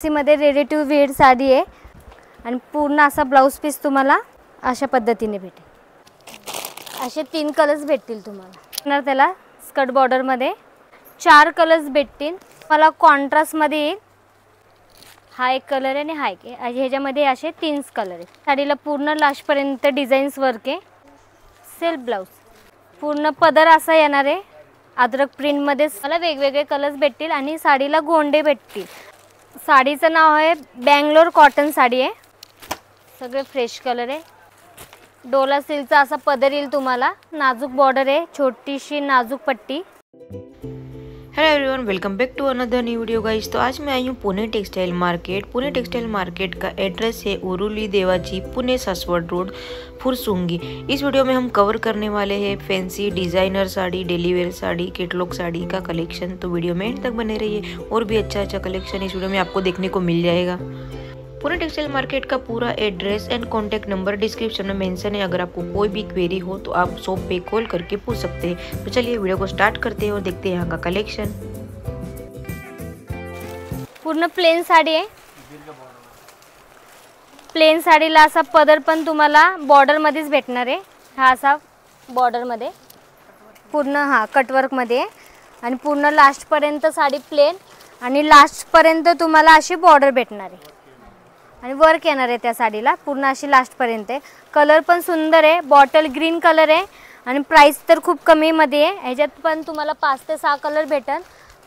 मध्ये ready to wear sari आहे आणि पूर्ण असा ब्लाउज पीस तुम्हाला अशा पद्धतीने भेटेल। असे 3 कलर्स भेटतील तुम्हाला। त्याला स्कर्ट बॉर्डर मध्ये 4 कलर्स भेटतील। मला कॉन्ट्रास्ट मध्ये येईल। हा एक कलर आहे आणि हा एक आहे। ह्याच्यामध्ये असे 3 कलर आहेत। साडीला पूर्ण लास्ट पर्यंत डिझाईन्स वर्क आहे। सेल्फ ब्लाउज पूर्ण पदर असा येणार आहे। अद्रक प्रिंट मध्ये मला वेगवेगळे कलर्स भेटतील आणि साडीला गोंडे भेटतील। साडीचं नाव आहे बेंगलोर कॉटन साडी आहे। सगळे फ्रेश कलर आहे। डोला सिल्कचा असा पदर येईल तुम्हाला। नाजूक बॉर्डर आहे, छोटीशी नाजूक पट्टी। Hello everyone, welcome back to another new video guys. तो आज मैं आई हूँ Pune textile market. Pune textile market का एड्रेस है उरुली देवाजी, पुणे सासवड रोड, फुरसुंगी। इस वीडियो में हम कवर करने वाले हैं fancy designer sari, daily wear sari, catalogue sari का कलेक्शन। तो वीडियो में एंड तक बने रहिए। और भी अच्छा कलेक्शन इस वीडियो में आपको देखने को मिल जाएगा। पुणे टेक्सटाइल मार्केट का पूरा address end contact number description में मेंशन है। अगर आपको कोई भी क्वेरी हो तो आप शॉप पे कॉल करके पूछ सकते हैं। तो चलिए वीडियो को स्टार्ट करते हैं और देखते हैं यहाँ का कलेक्शन। पूर्ण प्लेन साडी आहे। प्लेन साडीला असा पदर पण तुम्हाला बॉर्डर मध्येच भेटणार आहे। हा असा बॉर्डर मध्ये पूर्ण कटवर्क मध्ये आणि पूर्ण लास्ट पर्यंत साडी प्लेन आणि लास्ट पर्यंत तुम्हाला अशी बॉर्डर भेटणार आहे आणि वर्क येणार आहे त्या साडीला पूर्ण अशी लास्ट पर्यंत। कलर पण सुंदर आहे, बॉटल ग्रीन कलर आहे आणि प्राइस तर खूप कमी मध्ये आहे। ह्याच्यात पण तुम्हाला 5 ते 6 कलर भेटल।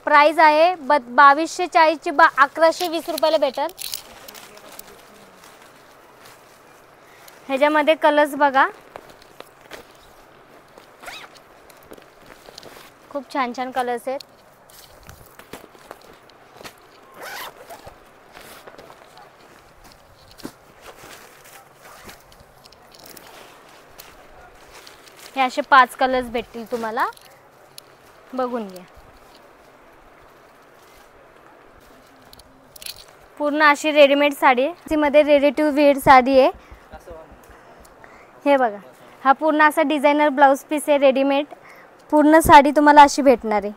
प्राइस आहे 2240 ची 1120 रुपयाला भेटल। ह्याच्यामध्ये कलर्स बघा, खूप छान छान कलर्स आहेत। हे असे 5 कलर्स भेटतील तुम्हाला, बघून घ्या। पूर्ण अशी रेडीमेड साडी आहे। मध्ये रेडी टू वेअर साडी आहे। हे बघा, हा पूर्ण असा डिझायनर ब्लाउज पीस आहे रेडीमेड। पूर्ण साडी तुम्हाला अशी भेटणार आहे।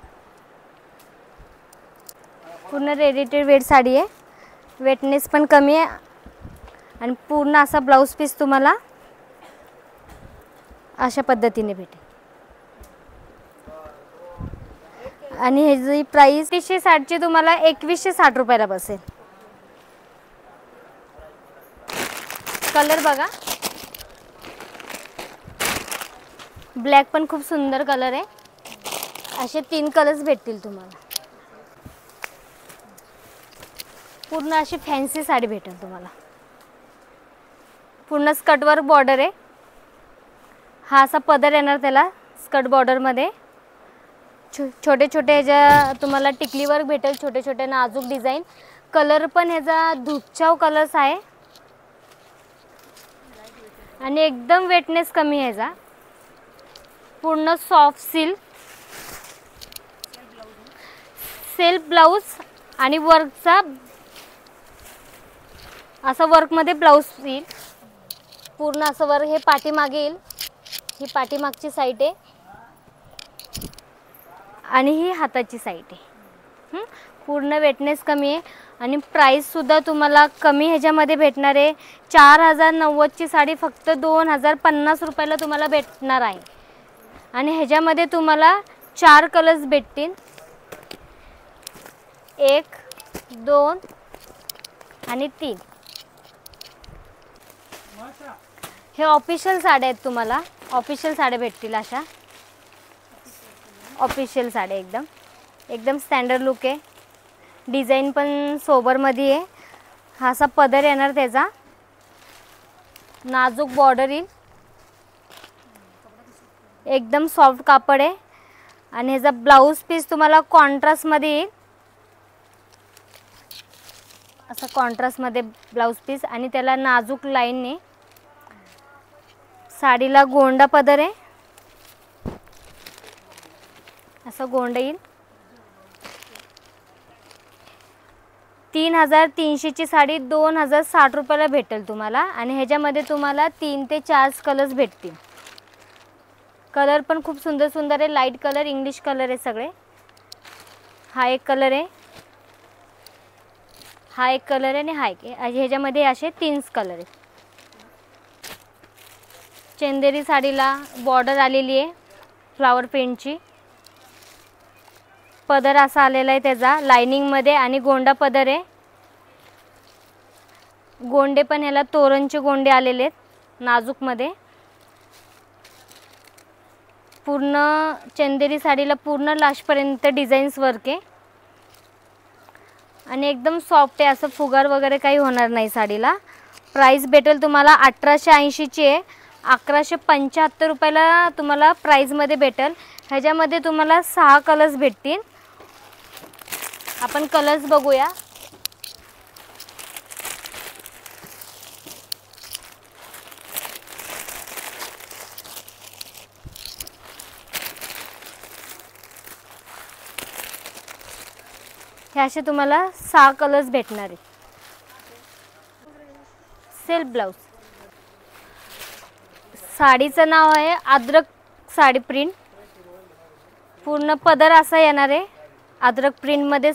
पूर्ण रेडी टू वेअर साडी आहे। वेटनेस पण कमी आहे आणि पूर्ण असा ब्लाउज पीस तुम्हाला अशा पद्धतीने भेटेल आणि ह्याची प्राइस 360 ची तुम्हाला 2160 रुपयाला बसेल। कलर बघा, ब्लॅक पण खूप सुंदर कलर आहे। असे 3 कलर्स भेटतील तुम्हाला। पूर्ण अशी फॅन्सी साडी भेटेल तुम्हाला। पूर्ण स्कर्टवर बॉर्डर आहे। हा असा पदर येणार त्याला स्कर्ट बॉर्डर मध्ये। छोटे छोटे ज्या तुम्हाला टिकली वर्क भेटेल, छोटे छोटे नाजूक डिझाइन। कलर पण ह्याचा धुपचाव कलर्स आहे आणि एकदम वेटनेस कमी आहे ह्याचा। पूर्ण सॉफ्ट सिल्क सेल्फ ब्लाउज आणि वर्कचा असा वर्क मध्ये ब्लाउज येईल। पूर्ण असं वर्क हे पाठीमागे येईल। ही पाठीमागची साइड आहे आणि ही हाताची साइड आहे। पूर्ण वेटनेस कमी आहे आणि प्राइस सुद्धा तुम्हाला कमी ह्याच्यामध्ये भेटणार आहे। 4090 ची साडी फक्त 2050 रुपयाला तुम्हाला भेटणार आहे आणि ह्याच्यामध्ये तुम्हाला 4 कलर्स भेटतील। 1 2 आणि 3। हे ऑफिशियल साड्या आहेत। तुम्हाला ऑफिशियल साड्या भेटतील अशा। ऑफिशियल साड्या एकदम स्टँडर्ड लुक आहे। डिझाइन पण सोबर मध्ये आहे। हा असा पदर येणार त्याचा, नाजूक बॉर्डर येईल। एकदम सॉफ्ट कापड आहे आणि ह्याचा ब्लाउज पीस तुम्हाला कॉन्ट्रास्ट मध्ये येईल। असा कॉन्ट्रास्ट मध्ये ब्लाउज पीस आणि त्याला नाजूक लाईनने साडीला गोंडा पदर आहे। असं गोंडा येईल। 3300 ची साडी 2060 रुपयाला भेटेल तुम्हाला आणि ह्याच्यामध्ये तुम्हाला 3 ते 4 कलर्स भेटतील। कलर पण खूप सुंदर सुंदर आहे। लाईट कलर, इंग्लिश कलर आहे सगळे। हा एक कलर आहे, हा एक कलर आहे आणि हा एक आहे. ह्याच्यामध्ये असे 3 कलर आहेत. चंदेरी साडीला बॉर्डर आलेली आहे फ्लावर प्रिंटची. पदर असा आलेला आहे त्याचा लाइनिंगमध्ये आणि गोंडा पदर आहे. गोंडे पण ह्याला तोरणचे गोंडे आलेले आहेत नाजूकमध्ये. पूर्ण चंदेरी साडीला पूर्ण लास्टपर्यंत डिझाईन्स वर्क आहे आणि एकदम सॉफ्ट आहे. असं फुगार वगैरे काही होणार नाही साडीला. प्राईस भेटेल तुम्हाला 1880ची आहे. 1175 रुपयाला तुम्हाला प्राईजमध्ये भेटेल. ह्याच्यामध्ये तुम्हाला 6 कलर्स भेटतील. आपण कलर्स बघूया. हे असे तुम्हाला 6 कलर्स भेटणार आहेत. Self blouse. साडीचं नाव आहे अद्रक साडी प्रिंट. पूर्ण पदर असा येणार आहे. अद्रक प्रिंटमध्ये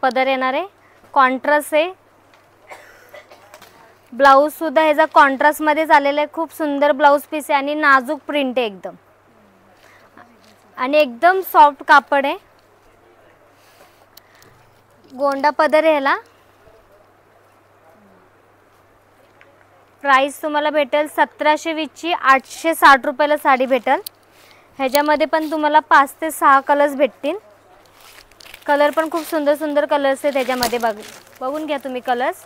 पदर येणार आहे. कॉन्ट्रास्ट आहे. ब्लाऊजसुद्धा ह्याचा कॉन्ट्रास्टमध्येच आलेला आहे. खूप सुंदर ब्लाऊज पीस आहे आणि नाजूक प्रिंट आहे एकदम आणि एकदम सॉफ्ट कापड आहे. गोंडा पदर आहे ह्याला. प्राईस तुम्हाला भेटेल 1720ची 860 रुपयाला साडी भेटेल. ह्याच्यामध्ये पण तुम्हाला 5 ते 6 कलर्स भेटतील. कलर पण खूप सुंदर सुंदर कलर्स आहेत ह्याच्यामध्ये. बघून घ्या तुम्ही कलर्स.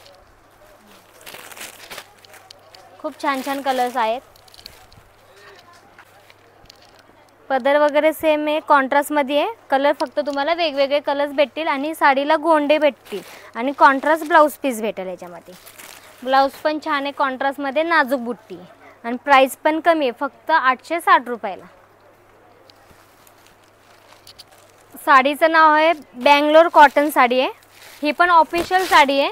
खूप छान छान कलर्स आहेत. पदर वगैरे सेम आहे. कॉन्ट्रास्टमध्ये आहे. कलर फक्त तुम्हाला वेगवेगळे कलर्स भेटतील आणि साडीला गोंडे भेटतील आणि कॉन्ट्रास्ट ब्लाऊज पीस भेटेल ह्याच्यामध्ये. ब्लाऊज पण छान आहे. कॉन्ट्रास्टमध्ये नाजूक बुट्टी आणि प्राईस पण कमी आहे. फक्त 860 रुपयाला. साडीचं नाव आहे बँगलोर कॉटन साडी आहे. ही पण ऑफिशियल साडी आहे.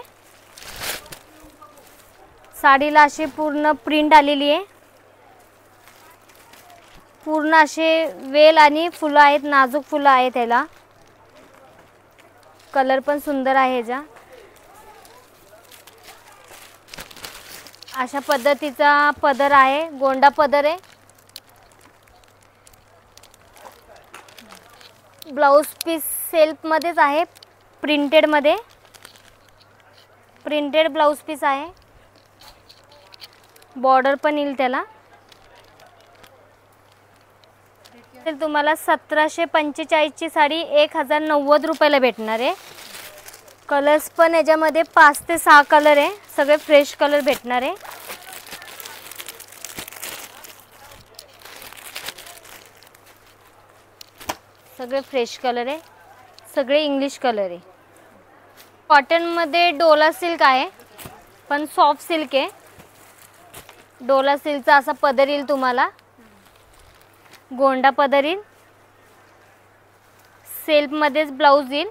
साडीला अशी पूर्ण प्रिंट आलेली आहे. पूर्ण असे वेल आणि फुलं आहेत. नाजूक फुलं आहेत त्याला. कलर पण सुंदर आहे ह्याचा. अशा पद्धतीचा पदर आहे. गोंडा पदर आहे. ब्लाऊज पीस सेल्फमध्येच आहे. प्रिंटेडमध्ये प्रिंटेड ब्लाऊज पीस आहे. बॉर्डर पण येईल त्याला. तुम्हाला 1745ची साडी 1090 रुपयाला भेटणार आहे. कलर्स पण याच्यामध्ये 5 ते 6 कलर आहे. सगळे फ्रेश कलर भेटणार आहे. सगळे फ्रेश कलर आहे. सगळे इंग्लिश कलर आहे. कॉटनमध्ये डोला सिल्क आहे पण सॉफ्ट सिल्क आहे. डोला सिल्कचा असा पदर येईल तुम्हाला. गोंडा पदर येईल. सेल्फमध्येच ब्लाऊज येईल.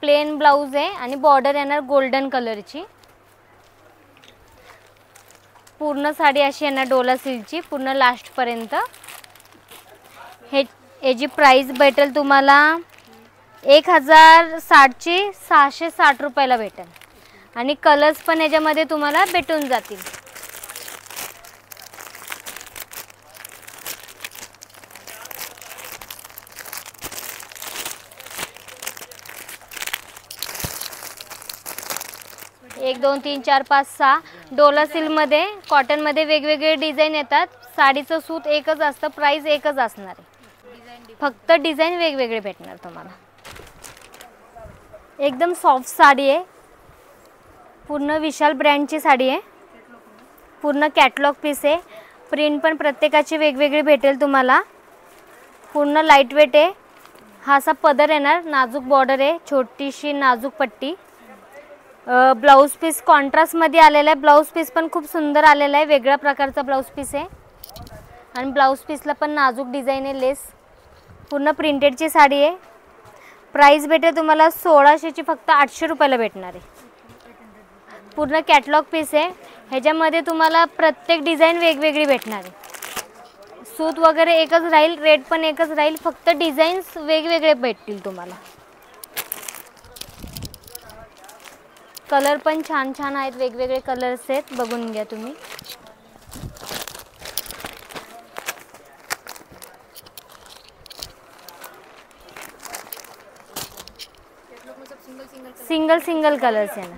प्लेन ब्लाऊज आहे आणि बॉर्डर येणार गोल्डन कलरची. पूर्ण साडी अशी येणार डोला सिल्कची पूर्ण लास्टपर्यंत. याची प्राईस भेटेल तुम्हाला 1060ची 660 रुपयाला भेटेल आणि कलर्स पण याच्यामध्ये तुम्हाला भेटून जातील. एक 2 3 4 5 6 डोला सिल्कमध्ये कॉटनमध्ये वेगवेगळे डिझाईन येतात. साडीचं सूत एकच असतं. प्राईस एकच असणार आहे. फक्त डिझाईन वेगवेगळे भेटणार तुम्हाला. एकदम सॉफ्ट साडी आहे. पूर्ण विशाल ब्रँडची साडी आहे. पूर्ण कॅटलॉग पीस आहे. प्रिंट पण प्रत्येकाची वेगवेगळी भेटेल तुम्हाला. पूर्ण लाईट वेट आहे. हा असा पदर येणार. नाजूक बॉर्डर आहे. छोटीशी नाजूक पट्टी. ब्लाऊज पीस कॉन्ट्रास्टमध्ये आलेला आहे. ब्लाऊज पीस पण खूप सुंदर आलेला आहे. वेगळ्या प्रकारचा ब्लाऊज पीस आहे आणि ब्लाऊज पीसला पण नाजूक डिझाईन आहे. लेस पूर्ण प्रिंटेडची साडी आहे. प्राईस भेटेल तुम्हाला 1600ची फक्त 800 रुपयाला भेटणार आहे. पूर्ण कॅटलॉग पीस आहे. ह्याच्यामध्ये तुम्हाला प्रत्येक डिझाईन वेगवेगळी भेटणार आहे. सूत वगैरे एकच राहील. रेट पण एकच राहील. फक्त डिझाईन्स वेगवेगळे भेटतील तुम्हाला. कलर पण छान छान आहेत, वेगवेगळे कलर्स आहेत, बघून घ्या तुम्ही. सिंगल कलर्स है ना.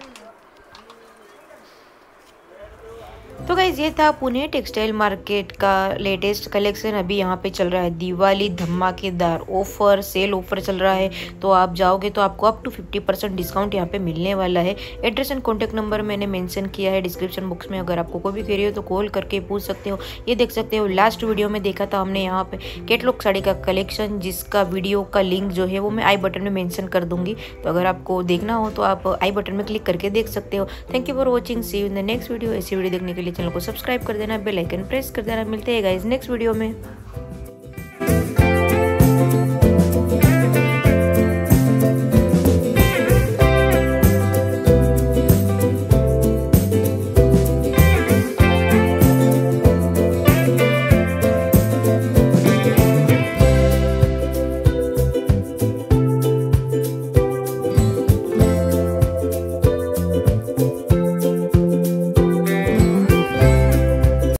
तो गाइज ये था पुणे टेक्सटाइल मार्केट का लेटेस्ट कलेक्शन. अभी यहाँ पे चल रहा है दिवाली धमाकेदार ऑफर, सेल ऑफर चल रहा है. तो आप जाओगे तो आपको अप टू 50% डिस्काउंट यहाँ पे मिलने वाला है. एड्रेस एंड कॉन्टैक्ट नंबर मैंने मेंशन किया है डिस्क्रिप्शन बॉक्स में. अगर आपको कोई भी क्वेरी हो तो कॉल करके पूछ सकते हो. ये देख सकते हो लास्ट वीडियो में देखा था हमने यहाँ पे कैटलॉग साड़ी का कलेक्शन, जिसका वीडियो का लिंक जो है वो मैं आई बटन में मेंशन कर दूंगी. तो अगर आपको देखना हो तो आप आई बटन में क्लिक करके देख सकते हो. Thank you for watching. See you in the next video. ऐसी वीडियो देखने के लिए चैनल को सब्सक्राइब कर देना, बेल आइकन प्रेस कर देना. मिलते हैं गाइस नेक्स्ट वीडियो में.